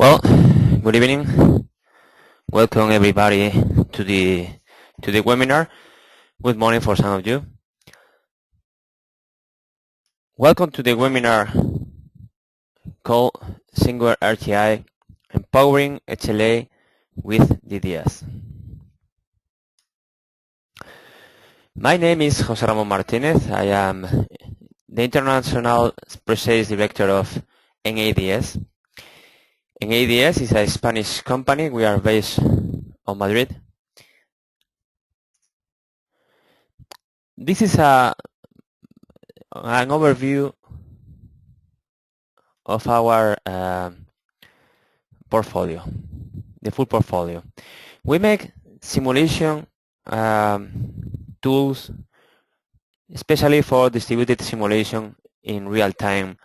Well, good evening. Welcome everybody to the webinar. Good morning for some of you. Welcome to the webinar called SimWare RTI Empowering HLA with DDS. My name is José Ramón Martínez. I am the International Pre-Sales Director of NADS. NADS is a Spanish company. We are based on Madrid. This is an overview of our portfolio, the full portfolio. We make simulation tools, especially for distributed simulation in real time,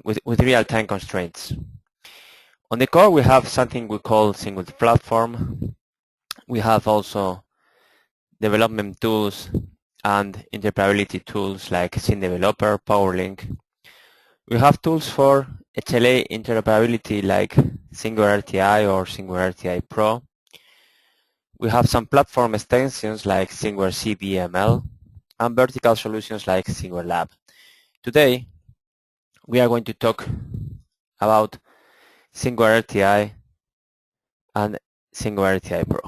with real-time constraints. On the core, we have something we call single platform. We have also development tools and interoperability tools like SimDeveloper, PowerLink. We have tools for HLA interoperability like SimWare RTI or SimWare RTI Pro. We have some platform extensions like SimWare CBML and vertical solutions like SimWare Lab. Today, we are going to talk about SimWare RTI and SimWare RTI Pro.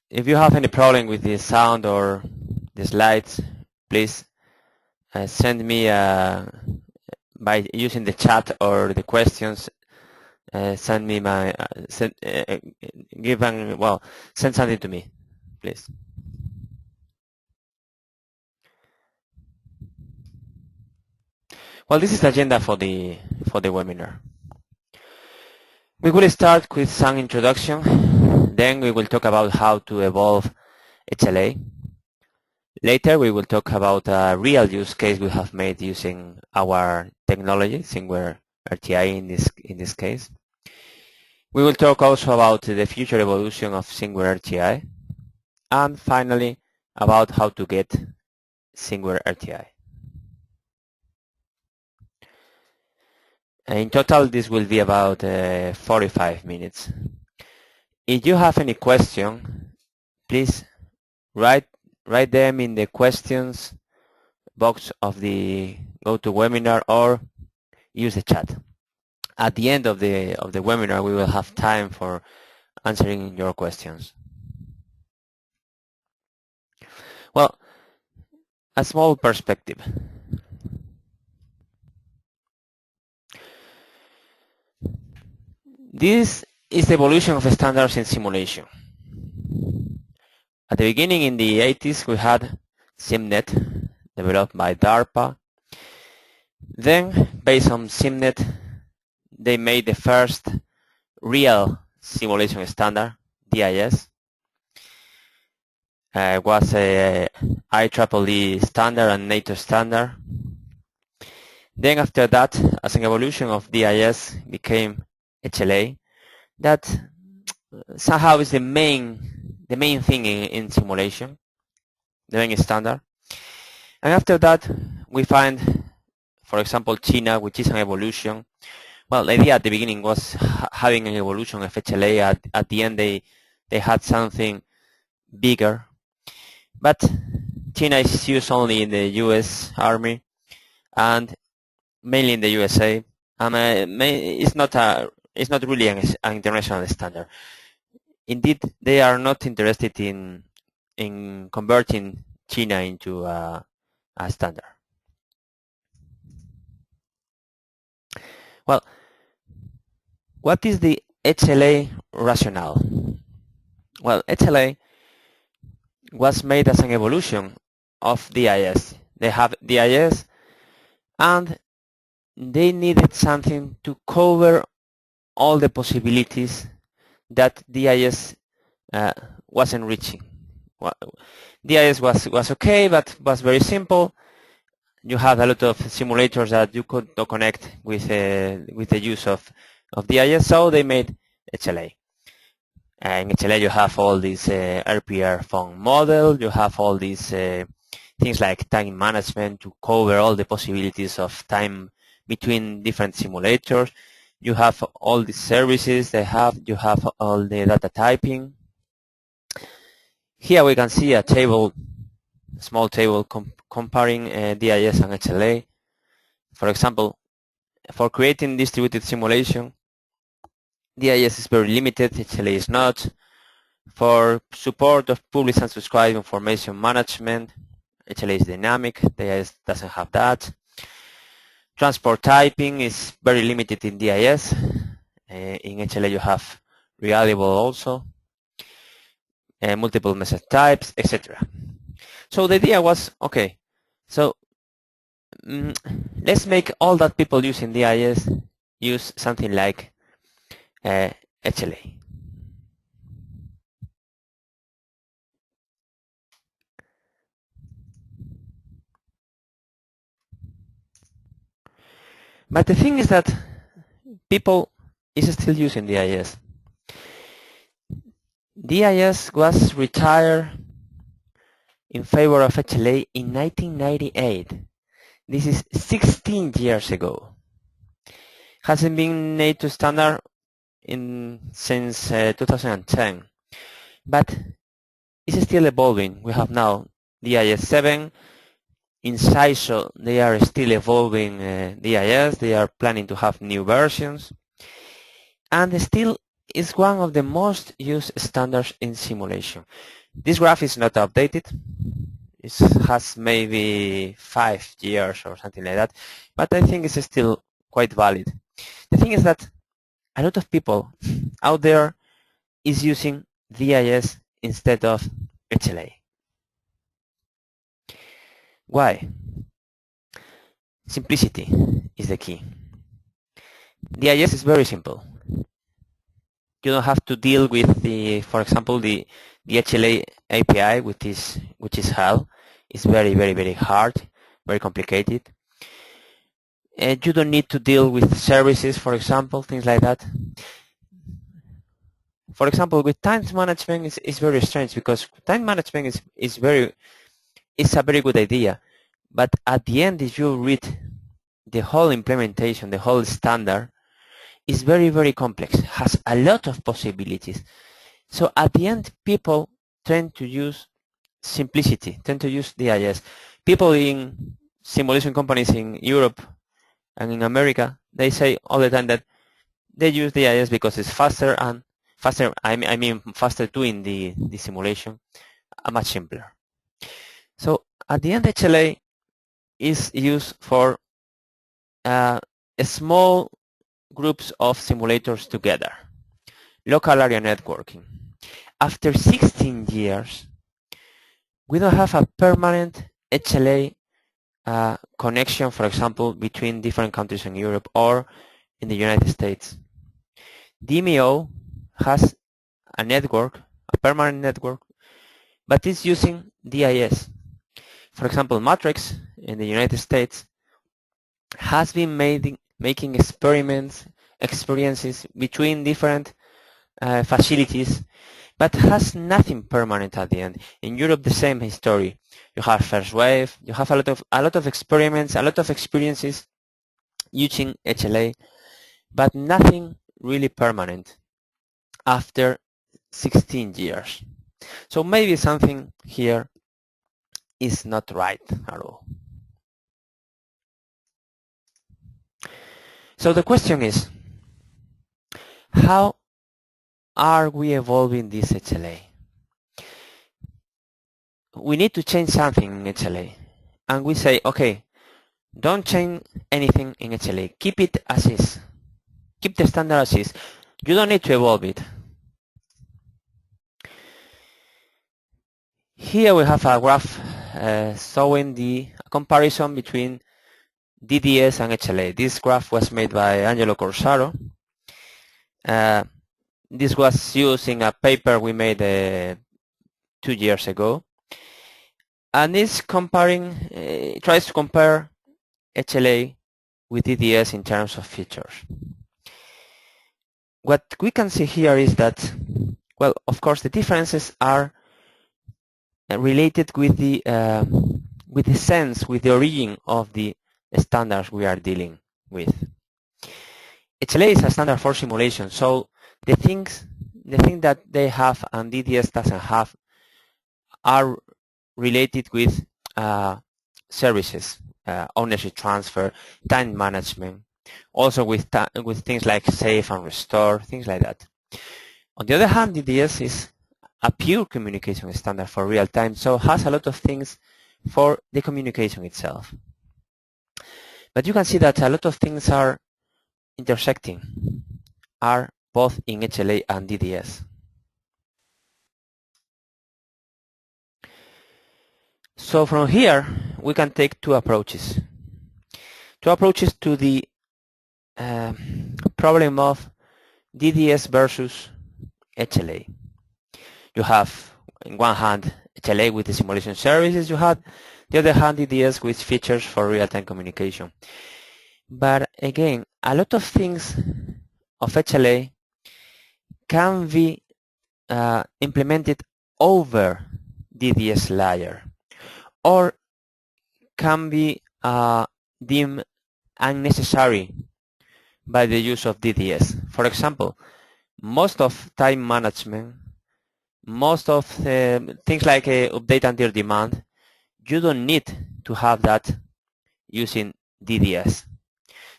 If you have any problem with the sound or the slides, please send me by using the chat or the questions. Send me my send something to me, please. Well, this is the agenda for the webinar. We will start with some introduction. Then we will talk about how to evolve HLA. Later, we will talk about a real use case we have made using our technology, SimWare RTI in this case. We will talk also about the future evolution of SimWare RTI, and finally about how to get SimWare RTI. In total, this will be about 45 minutes. If you have any question, please write them in the questions box of the GoToWebinar or use the chat. At the end of the webinar, we will have time for answering your questions. Well, a small perspective. This is the evolution of standards in simulation. At the beginning, in the 80s, we had SimNet, developed by DARPA. Then, based on SimNet, they made the first real simulation standard, DIS. It was a IEEE standard and NATO standard. Then after that, as an evolution of DIS, became HLA. That somehow is the main thing in simulation, the main standard. And after that, we find, for example, China, which is an evolution. Well, the idea at the beginning was having an evolution of HLA. At the end, they had something bigger. But China is used only in the US Army and mainly in the USA. And it's not really an international standard. Indeed, they are not interested in converting China into a standard. Well, what is the HLA rationale? Well, HLA was made as an evolution of DIS. They have DIS, and they needed something to cover all the possibilities that DIS wasn't reaching. Well, DIS was okay, but was very simple. You have a lot of simulators that you could not connect with the use of DIS, so they made HLA. And in HLA you have all this RPR phone model, you have all these things like time management to cover all the possibilities of time between different simulators. You have all the services you have all the data typing. Here we can see a table, a small table comparing DDS and HLA. For example, for creating distributed simulation, DDS is very limited, HLA is not. For support of published and subscribed information management, HLA is dynamic, DDS doesn't have that. Transport typing is very limited in DDS. In HLA you have reliable also, multiple message types, etc. So the idea was, okay, so let's make all that people use in DDS use something like HLA. But the thing is that people is still using DDS. DDS was retired in favor of HLA in 1998. This is 16 years ago. Hasn't been NATO standard since 2010, but it's still evolving. We have now DDS 7. In SISO, they are still evolving DDS. They are planning to have new versions. And still is one of the most used standards in simulation. This graph is not updated. It has maybe 5 years or something like that, but I think it's still quite valid. The thing is that a lot of people out there is using DDS instead of HLA. Why? Simplicity is the key. DDS is very simple. You don't have to deal with for example, the HLA API, which is hell. It's very hard, very complicated. You don't need to deal with services, for example, things like that. For example, with time management, it's very strange because time management is a very good idea, but at the end, if you read the whole implementation, the whole standard, is very complex, has a lot of possibilities. So at the end, people tend to use simplicity, tend to use DDS. People in simulation companies in Europe and in America, they say all the time that they use DDS because it's faster, I mean faster doing the simulation, much simpler. So at the end, HLA is used for small groups of simulators together, local area networking. After 16 years, we don't have a permanent HLA connection, for example, between different countries in Europe or in the United States. DMO has a network, a permanent network, but it's using DDS. For example, Matrix in the United States has been making experiences between different facilities, but has nothing permanent at the end. In Europe, the same story. You have first wave, you have a lot of experiments, a lot of experiences using HLA, but nothing really permanent after 16 years. So maybe something here is not right at all. So the question is, how are we evolving this HLA? We need to change something in HLA. And we say, okay, don't change anything in HLA. Keep it as is. Keep the standard as is. You don't need to evolve it. Here we have a graph showing the comparison between DDS and HLA. This graph was made by Angelo Corsaro. This was used in a paper we made 2 years ago. And it's tries to compare HLA with DDS in terms of features. What we can see here is that, well, of course, the differences are related with the with the sense, with the origin of the standards we are dealing with. HLA is a standard for simulation, so the thing that they have and DDS doesn't have are related with services, ownership transfer, time management, also with things like save and restore, things like that. On the other hand, DDS is a pure communication standard for real time, so has a lot of things for the communication itself. But you can see that a lot of things are intersecting, are both in HLA and DDS. So from here, we can take two approaches. Two approaches to the problem of DDS versus HLA. You have, in one hand, HLA with the simulation services you had, the other hand, DDS with features for real-time communication. But again, a lot of things of HLA can be implemented over DDS layer, or can be deemed unnecessary by the use of DDS. For example, most of time management, most of things like update until demand, you don't need to have that using DDS.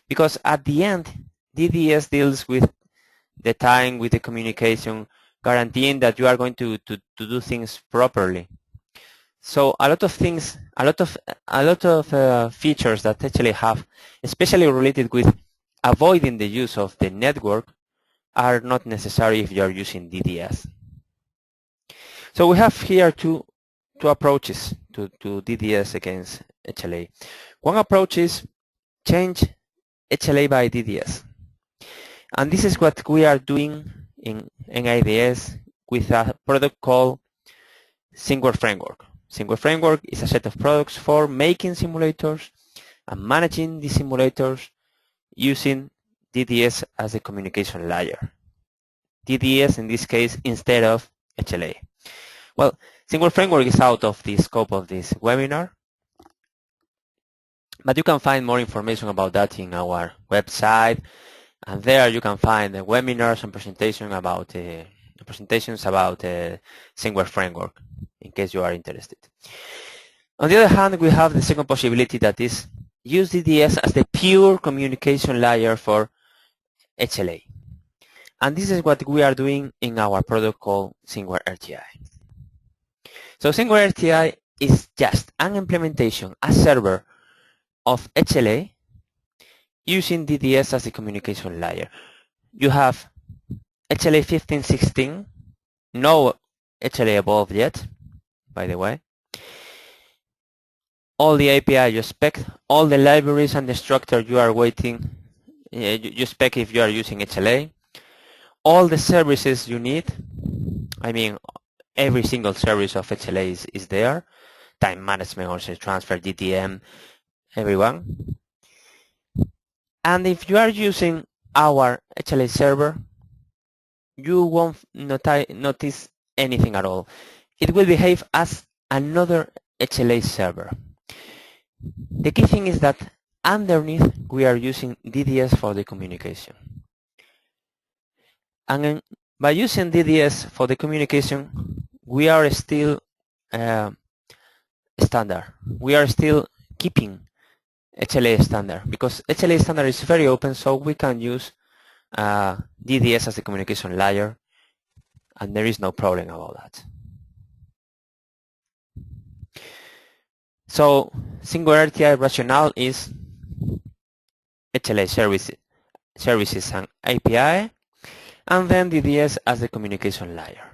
Because at the end, DDS deals with the time, with the communication, guaranteeing that you are going to do things properly. So a lot of things, a lot of features that HLA have, especially related with avoiding the use of the network, are not necessary if you are using DDS. So we have here two approaches to DDS against HLA. One approach is change HLA by DDS. And this is what we are doing in NIDS with a product called SimWare Framework. SimWare Framework is a set of products for making simulators and managing the simulators using DDS as a communication layer. DDS in this case instead of HLA. Well, SimWare Framework is out of the scope of this webinar, but you can find more information about that in our website, and there you can find the webinars and presentations about SimWare Framework, in case you are interested. On the other hand, we have the second possibility, that is use DDS as the pure communication layer for HLA. And this is what we are doing in our product called SimWare RTI. So SimWare RTI is just an implementation, a server of HLA using DDS as the communication layer. You have HLA 1516, no HLA evolved yet, by the way. All the API you expect, all the libraries and the structure you are waiting, you expect if you are using HLA. All the services you need, I mean, every single service of HLA is there. Time management, also transfer, DTM, everyone. And if you are using our HLA server, you won't notice anything at all. It will behave as another HLA server. The key thing is that underneath we are using DDS for the communication. And by using DDS for the communication, we are still standard. We are still keeping HLA standard, because HLA standard is very open, so we can use DDS as the communication layer, and there is no problem about that. So SimWare RTI rationale is HLA services and API, and then DDS as the communication layer.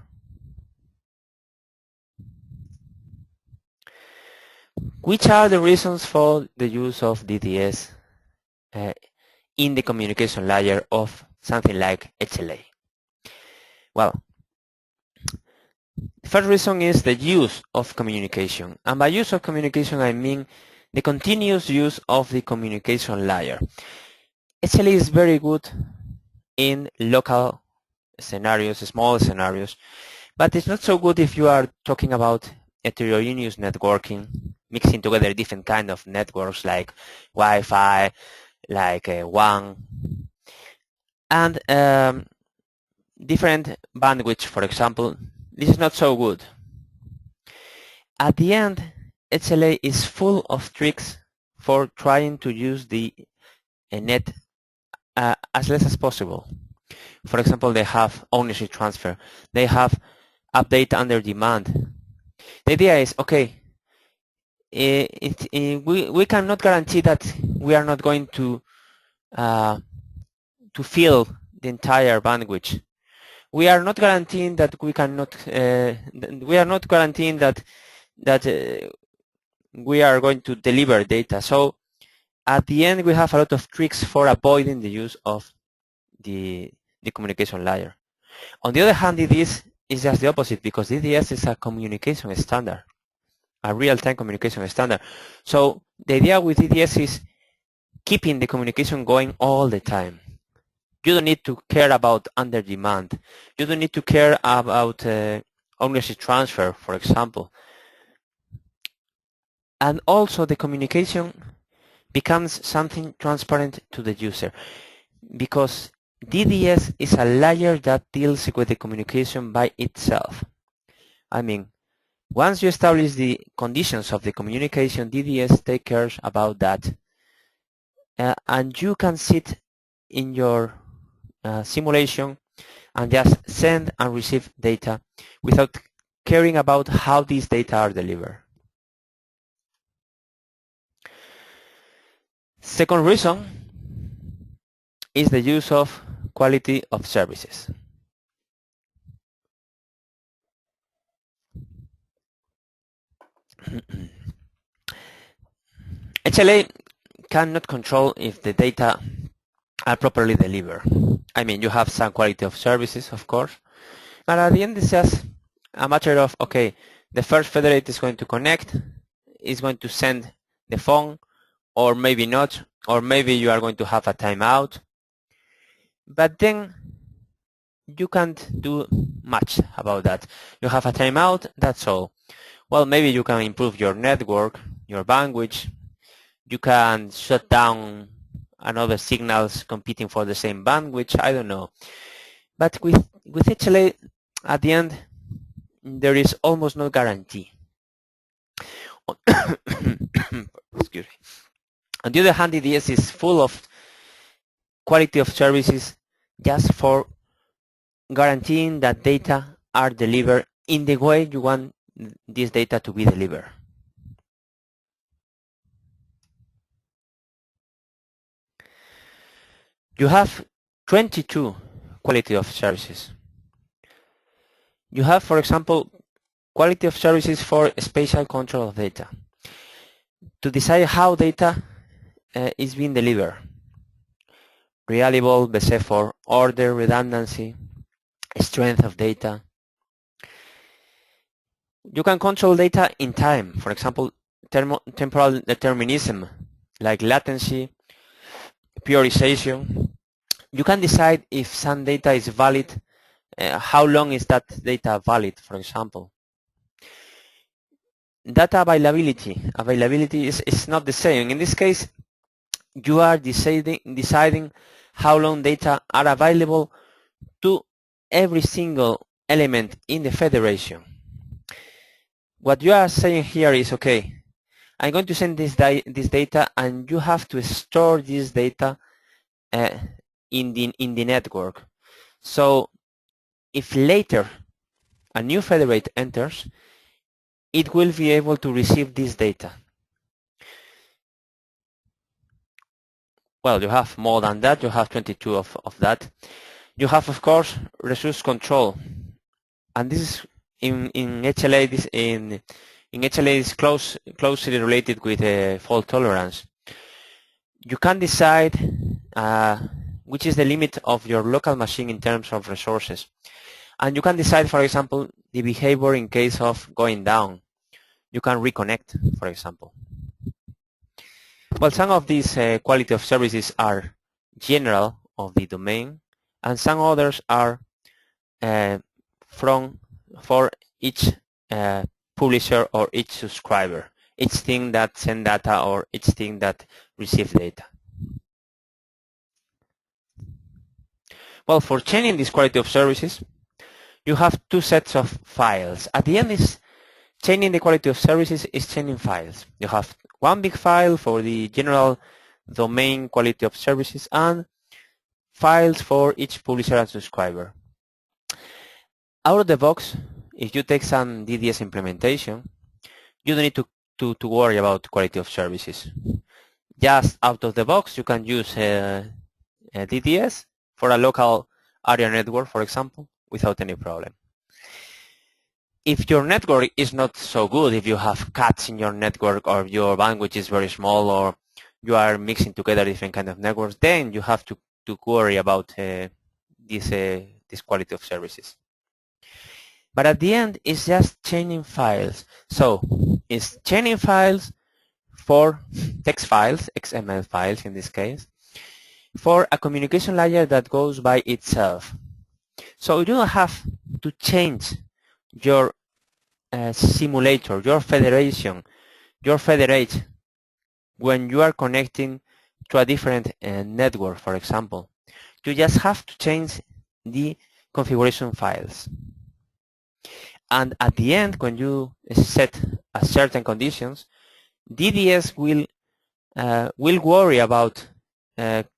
Which are the reasons for the use of DDS in the communication layer of something like HLA? Well, the first reason is the use of communication. And by use of communication, I mean the continuous use of the communication layer. HLA is very good in local scenarios, small scenarios, but it's not so good if you are talking about heterogeneous networking, mixing together different kind of networks like Wi-Fi, like WAN, and different bandwidth, for example. This is not so good. At the end, HLA is full of tricks for trying to use the net as less as possible. For example, they have ownership transfer. They have update under demand. The idea is, okay, we cannot guarantee that we are not going to fill the entire bandwidth. We are not guaranteeing that we cannot. We are not guaranteeing that we are going to deliver data. So at the end, we have a lot of tricks for avoiding the use of the communication layer. On the other hand, DDS is just the opposite, because DDS is a communication standard, a real-time communication standard. So the idea with DDS is keeping the communication going all the time. You don't need to care about under demand. You don't need to care about ownership transfer, for example. And also the communication becomes something transparent to the user, because DDS is a layer that deals with the communication by itself. I mean, once you establish the conditions of the communication, DDS takes care about that. And you can sit in your simulation and just send and receive data without caring about how these data are delivered. Second reason is the use of quality of services. HLA cannot control if the data are properly delivered. I mean, you have some quality of services, of course, but at the end it's just a matter of, okay, the first federate is going to connect, is going to send the phone, or maybe not, or maybe you are going to have a timeout, but then you can't do much about that. You have a timeout, that's all. Well, maybe you can improve your network, your bandwidth, you can shut down another signals competing for the same bandwidth, I don't know. But with HLA, at the end, there is almost no guarantee. Excuse me. On the other hand, DDS is full of quality of services just for guaranteeing that data are delivered in the way you want this data to be delivered. You have 22 quality of services. You have, for example, quality of services for spatial control of data, to decide how data is being delivered. Reliable, BC for order, redundancy, strength of data. You can control data in time, for example, temporal determinism, like latency, prioritization. You can decide if some data is valid, how long is that data valid, for example. Data availability is not the same. In this case, you are deciding how long data are available to every single element in the federation. What you are saying here is, okay, I'm going to send this data, and you have to store this data in the network. So if later a new federate enters, it will be able to receive this data. Well, you have more than that. You have 22 of that. You have, of course, resource control, and this is in HLA. In HLA is closely related with fault tolerance. You can decide which is the limit of your local machine in terms of resources, and you can decide, for example, the behavior in case of going down. You can reconnect, for example. Well, some of these quality of services are general of the domain, and some others are for each publisher or each subscriber, each thing that send data or each thing that receive data. Well, for changing this quality of services, you have two sets of files. At the end, is changing the quality of services is changing files. You have one big file for the general domain quality of services and files for each publisher and subscriber. Out of the box, if you take some DDS implementation, you don't need to worry about quality of services. Just out of the box, you can use a DDS for a local area network, for example, without any problem. If your network is not so good, if you have COTS in your network or your bandwidth is very small or you are mixing together different kind of networks, then you have to worry about this quality of services. But at the end, it's just changing files. So it's changing files for text files, XML files in this case, for a communication layer that goes by itself. So you don't have to change your simulator, your federation, your federate when you are connecting to a different network, for example. You just have to change the configuration files. And at the end, when you set a certain conditions, DDS will worry about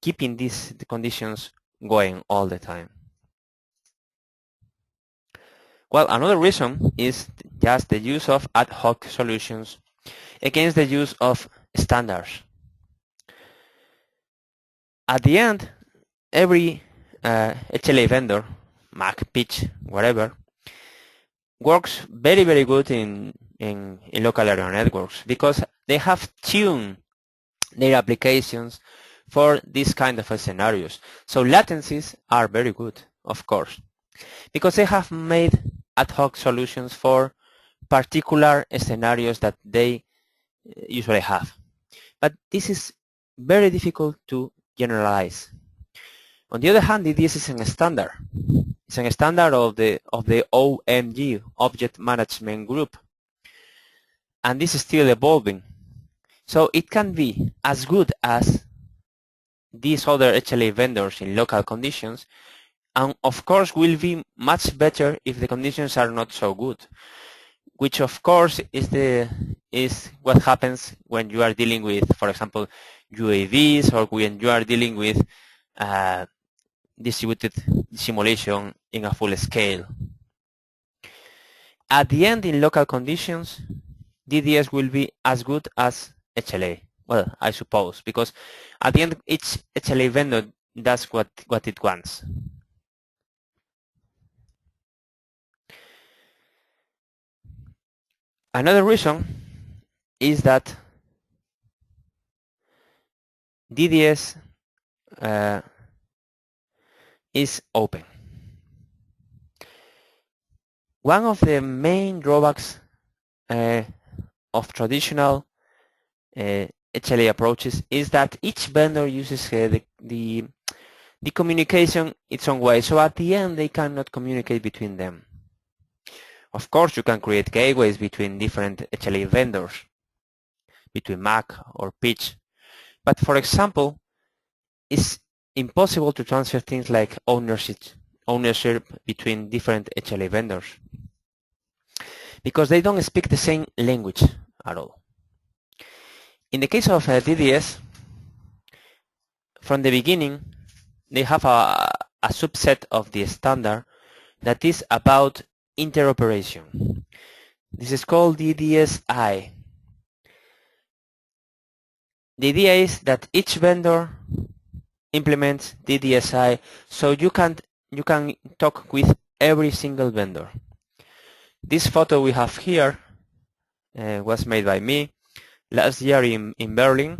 keeping the conditions going all the time. Well, another reason is just the use of ad hoc solutions against the use of standards. At the end, every HLA vendor, Mac, Pitch, whatever, works very, very good in local area networks because they have tuned their applications for this kind of scenarios. So latencies are very good, of course, because they have made ad hoc solutions for particular scenarios that they usually have. But this is very difficult to generalize. On the other hand, DDS is a standard. It's a standard of the OMG, Object Management Group. And this is still evolving. So it can be as good as these other HLA vendors in local conditions, and of course will be much better if the conditions are not so good, which of course is what happens when you are dealing with, for example, UAVs, or when you are dealing with distributed simulation in a full scale. At the end, in local conditions, DDS will be as good as HLA. Well, I suppose, because at the end, each HLA vendor does what it wants. Another reason is that DDS is open. One of the main drawbacks of traditional HLA approaches is that each vendor uses the communication its own way. So at the end, they cannot communicate between them. Of course, you can create gateways between different HLA vendors, between Mac or Pitch. But for example, it's impossible to transfer things like ownership between different HLA vendors because they don't speak the same language at all. In the case of DDS, from the beginning, they have a subset of the standard that is about interoperation. This is called DDSI. The idea is that each vendor implements DDSI, so you can talk with every single vendor. This photo we have here was made by me last year in Berlin,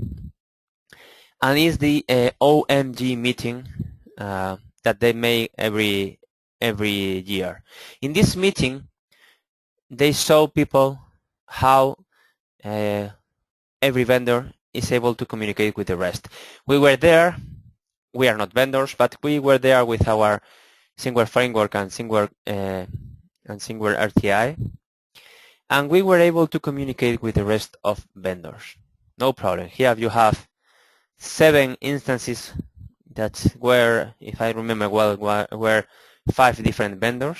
and is the OMG meeting that they make every year. In this meeting, they show people how every vendor is able to communicate with the rest. We were there. We are not vendors, but we were there with our SimWare framework and SimWare RTI. and we were able to communicate with the rest of vendors. No problem. Here you have 7 instances that were, if I remember well, were 5 different vendors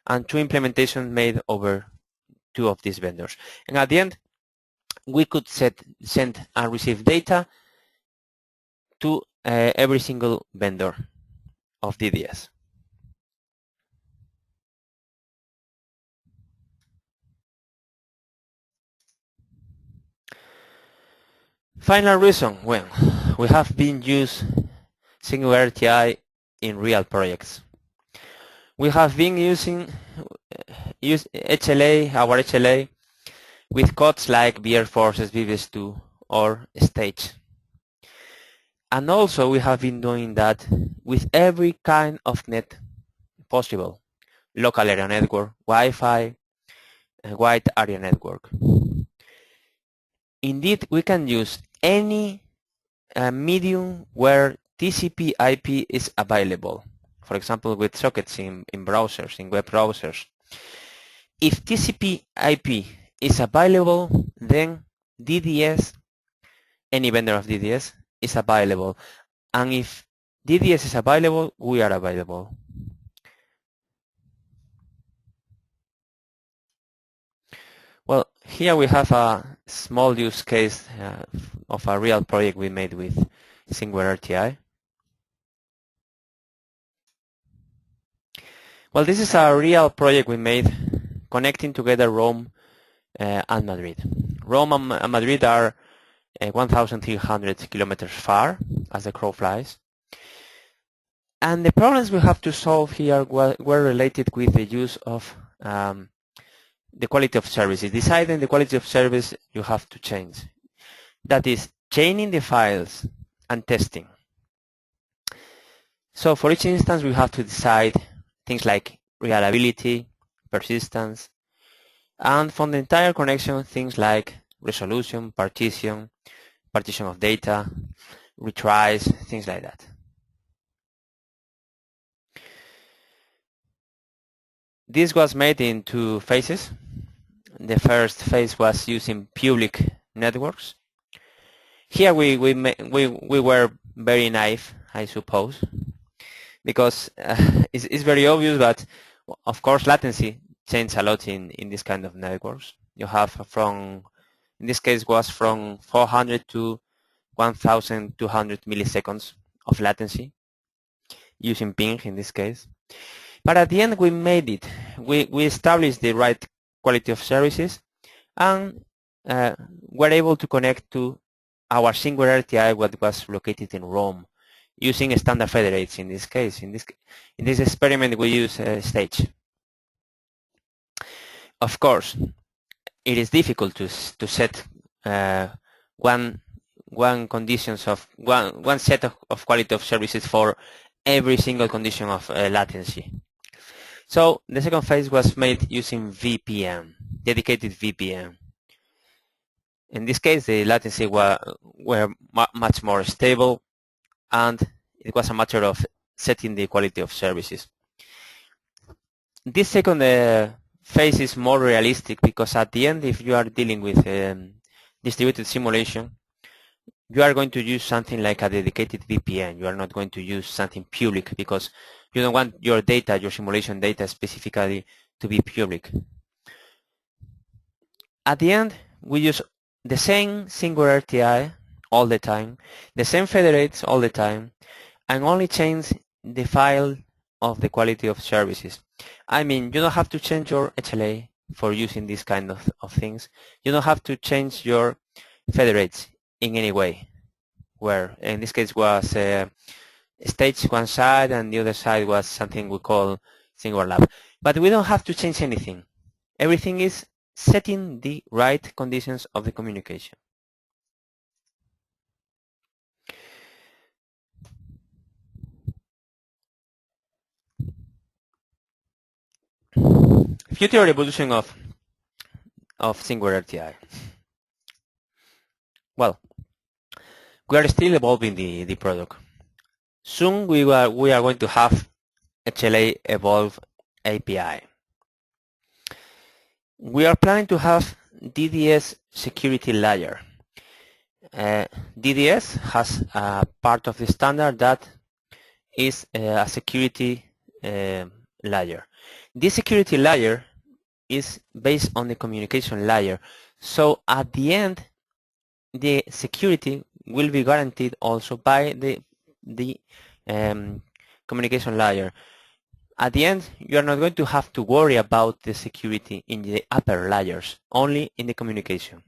and 2 implementations made over 2 of these vendors. And at the end, we could send and receive data to every single vendor of DDS. Final reason, well, we have been using SimWare RTI in real projects. We have been using HLA, our HLA, with COTS like BR Forces, BBS2, or Stage. And also we have been doing that with every kind of net possible. Local area network, Wi-Fi, wide area network. Indeed, we can use any medium where TCP IP is available. For example, with sockets in browsers, in web browsers. If TCP IP is available, then DDS, any vendor of DDS, is available. And if DDS is available, we are available. Well, here we have a small use case of a real project we made with SimWare RTI. Well, this is a real project we made connecting together Rome and Madrid. Rome and Madrid are 1,300 kilometers far as the crow flies. And the problems we have to solve here were related with the use of the quality of services. Deciding the quality of service you have to change. That is chaining the files and testing. So for each instance we have to decide things like reliability, persistence, and for the entire connection things like resolution, partition of data, retries, things like that. This was made in 2 phases. The first phase was using public networks. Here we were very naive, I suppose, because it's very obvious that, of course, latency changes a lot in this kind of networks. You have from, in this case, was from 400 to 1,200 milliseconds of latency using ping in this case. But at the end, we made it. We established the right quality of services, and were able to connect to our SimWare RTI, what was located in Rome, using standard federates in this case. In this experiment, we use Stage. Of course, it is difficult to set one set of quality of services for every single condition of latency. So the second phase was made using VPN, dedicated VPN. In this case, the latency were much more stable, and it was a matter of setting the quality of services. This second phase is more realistic because at the end, if you are dealing with distributed simulation, you are going to use something like a dedicated VPN. You are not going to use something public because you don't want your data, your simulation data specifically to be public. At the end, we use the same SimWare RTI all the time, the same federates all the time, and only change the file of the quality of services. I mean, you don't have to change your HLA for using this kind of things. You don't have to change your federates in any way, where in this case was Stage one side and the other side was something we call SimWare Lab. But we don't have to change anything. Everything is setting the right conditions of the communication. Future evolution of SimWare RTI. Well, we are still evolving the product. Soon we are going to have HLA Evolve API. we are planning to have DDS security layer. DDS has a part of the standard that is a security layer. This security layer is based on the communication layer. So at the end, the security will be guaranteed also by the communication layer. At the end, you are not going to have to worry about the security in the upper layers, only in the communication.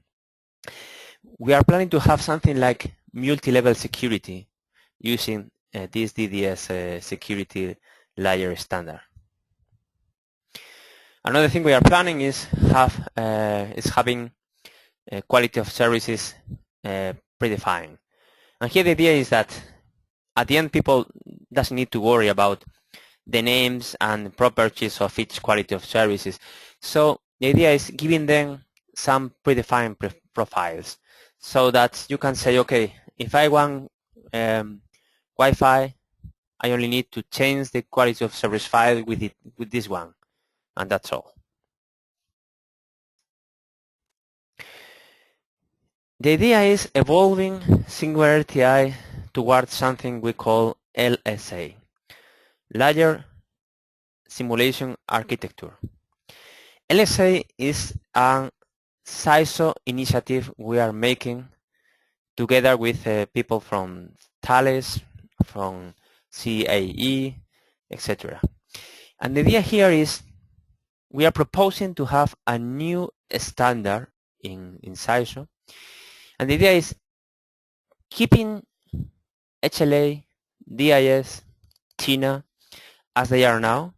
We are planning to have something like multi-level security using this DDS security layer standard. Another thing we are planning is having quality of services predefined. And here the idea is that at the end, people doesn't need to worry about the names and properties of each quality of services. So the idea is giving them some predefined profiles so that you can say, okay, if I want Wi-Fi, I only need to change the quality of service file with this one, and that's all. The idea is evolving SimWare RTI towards something we call LSA, Layer Simulation Architecture. LSA is a SISO initiative we are making together with people from Thales, from CAE, etc. And the idea here is we are proposing to have a new standard in SISO. And the idea is keeping HLA, DDS, TINA as they are now,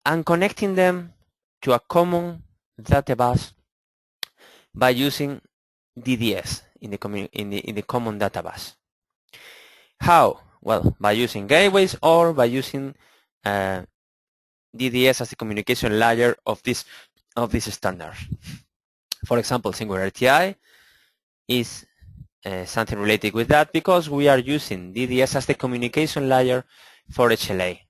and connecting them to a common database by using DDS in the common database. How? Well, by using gateways or by using DDS as the communication layer of this standard. For example, SimWare RTI is something related with that because we are using DDS as the communication layer for HLA.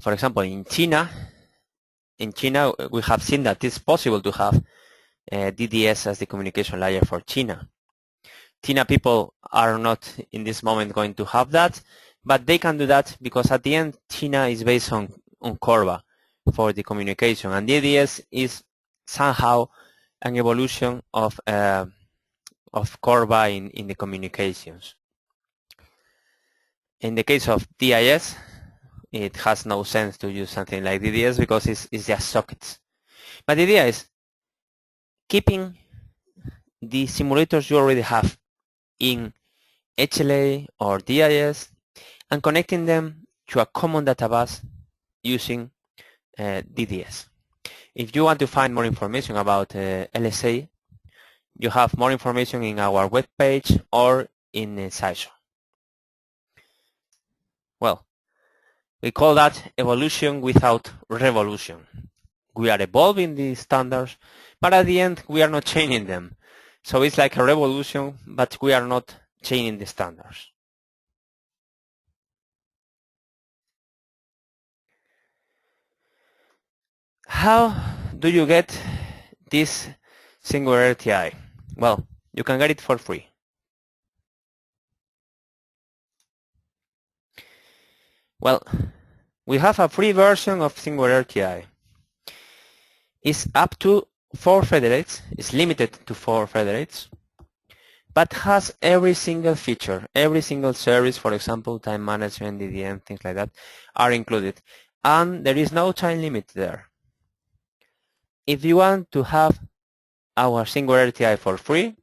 For example, in China, we have seen that it's possible to have DDS as the communication layer for China. China people are not in this moment going to have that, but they can do that because at the end, China is based on Corba for the communication, and DDS is somehow an evolution of Corba in the communications. In the case of DIS, it has no sense to use something like DDS because it's just sockets. But the idea is keeping the simulators you already have in HLA or DIS and connecting them to a common database using DDS. If you want to find more information about LSA, you have more information in our webpage or in SISO. Well, we call that evolution without revolution. We are evolving the standards, but at the end, we are not changing them. So it's like a revolution, but we are not changing the standards. How do you get this SimWare RTI? Well, you can get it for free. Well, we have a free version of SimWare RTI. It's up to 4 federates, it's limited to 4 federates, but has every single feature, every single service, for example, time management, DDM, things like that, are included. And there is no time limit there. If you want to have our SimWare RTI for free,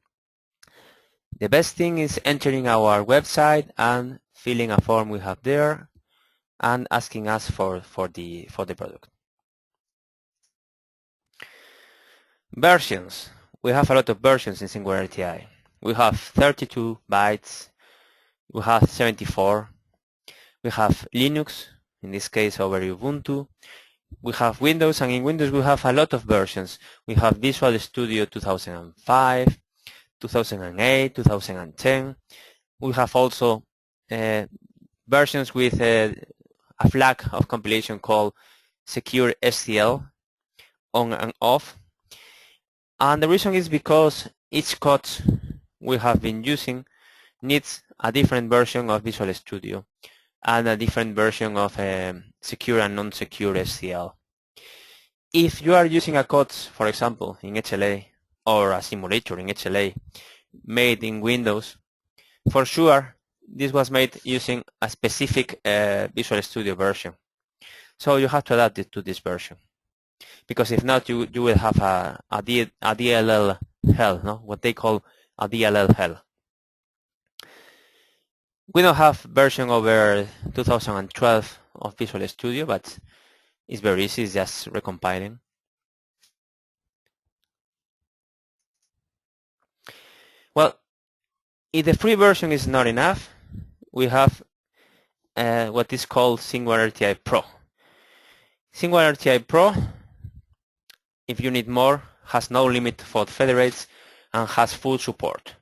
the best thing is entering our website and filling a form we have there and asking us for the product. Versions. We have a lot of versions in SimWare RTI. We have 32 bytes. We have 74. We have Linux, in this case over Ubuntu. We have Windows, and in Windows we have a lot of versions. We have Visual Studio 2005, 2008, 2010. We have also versions with a flag of compilation called Secure STL, on and off. And the reason is because each COTS we have been using needs a different version of Visual Studio and a different version of secure and non-secure SCL. If you are using a COTS, for example, in HLA, or a simulator in HLA made in Windows, for sure this was made using a specific Visual Studio version. So you have to adapt it to this version, because if not, you will have a DLL hell, no? What they call a DLL hell. We don't have version over 2012 of Visual Studio, but it's very easy, it's just recompiling. Well, if the free version is not enough, we have what is called SimWare RTI Pro. SimWare RTI Pro, if you need more, has no limit for federates and has full support.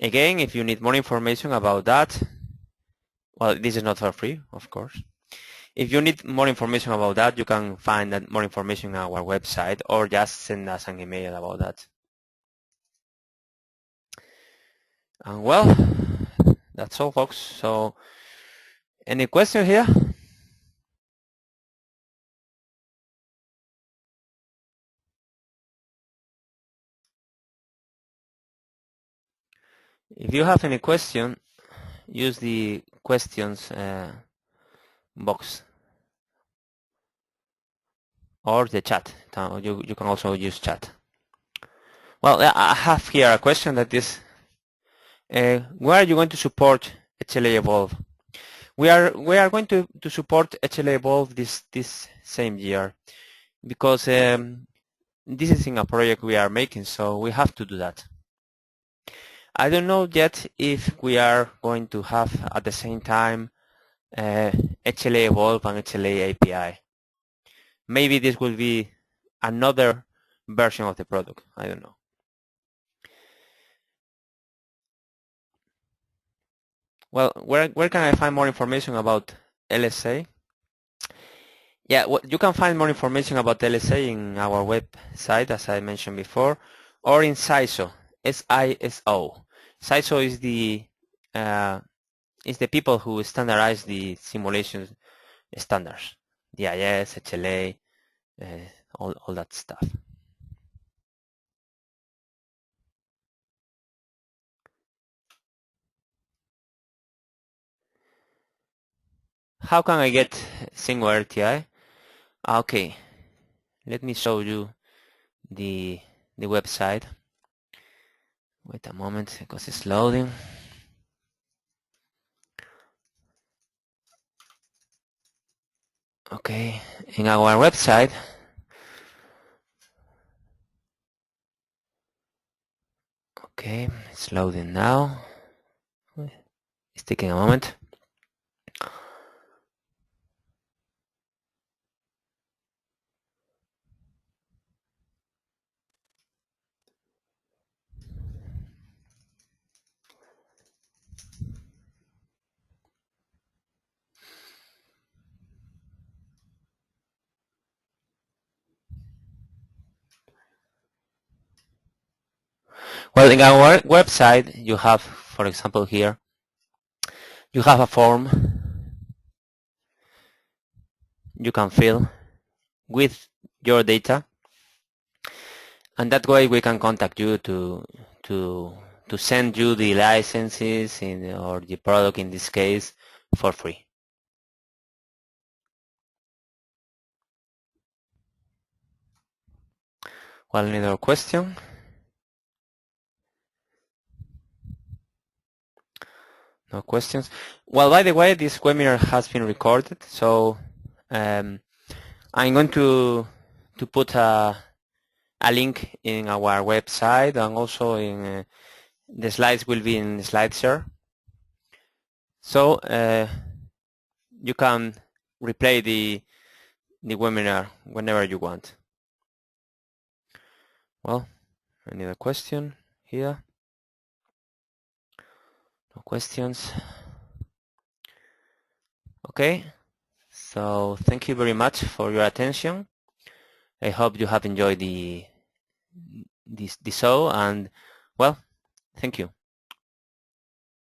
Again, if you need more information about that, well, this is not for free, of course. If you need more information about that, you can find that more information on our website, or just send us an email about that. And well, that's all, folks. So, any question here? If you have any question, use the questions box or the chat. You can also use chat. Well, I have here a question that is, where are you going to support HLA Evolve? We are going to support HLA Evolve this same year, because this is in a project we are making, so we have to do that. I don't know yet if we are going to have at the same time HLA Evolve and HLA API. Maybe this will be another version of the product. I don't know. Well, where can I find more information about LSA? Yeah, well, you can find more information about LSA in our website, as I mentioned before, or in SISO, SISO. SISO is the people who standardize the simulation standards, DDS, HLA, all that stuff. How can I get SimWare RTI? Okay, let me show you the website. Wait a moment, because it's loading. Okay, in our website, okay, it's loading now. It's taking a moment. Well, in our website, you have, for example, here, you have a form you can fill with your data, and that way we can contact you to send you the licenses or the product in this case for free. Well, any other question? No questions? Well, by the way, this webinar has been recorded, so I'm going to put a link in our website, and also in the slides will be in SlideShare. So you can replay the webinar whenever you want. Well, any other question here? No questions? Okay, so thank you very much for your attention. I hope you have enjoyed the show, and well, thank you.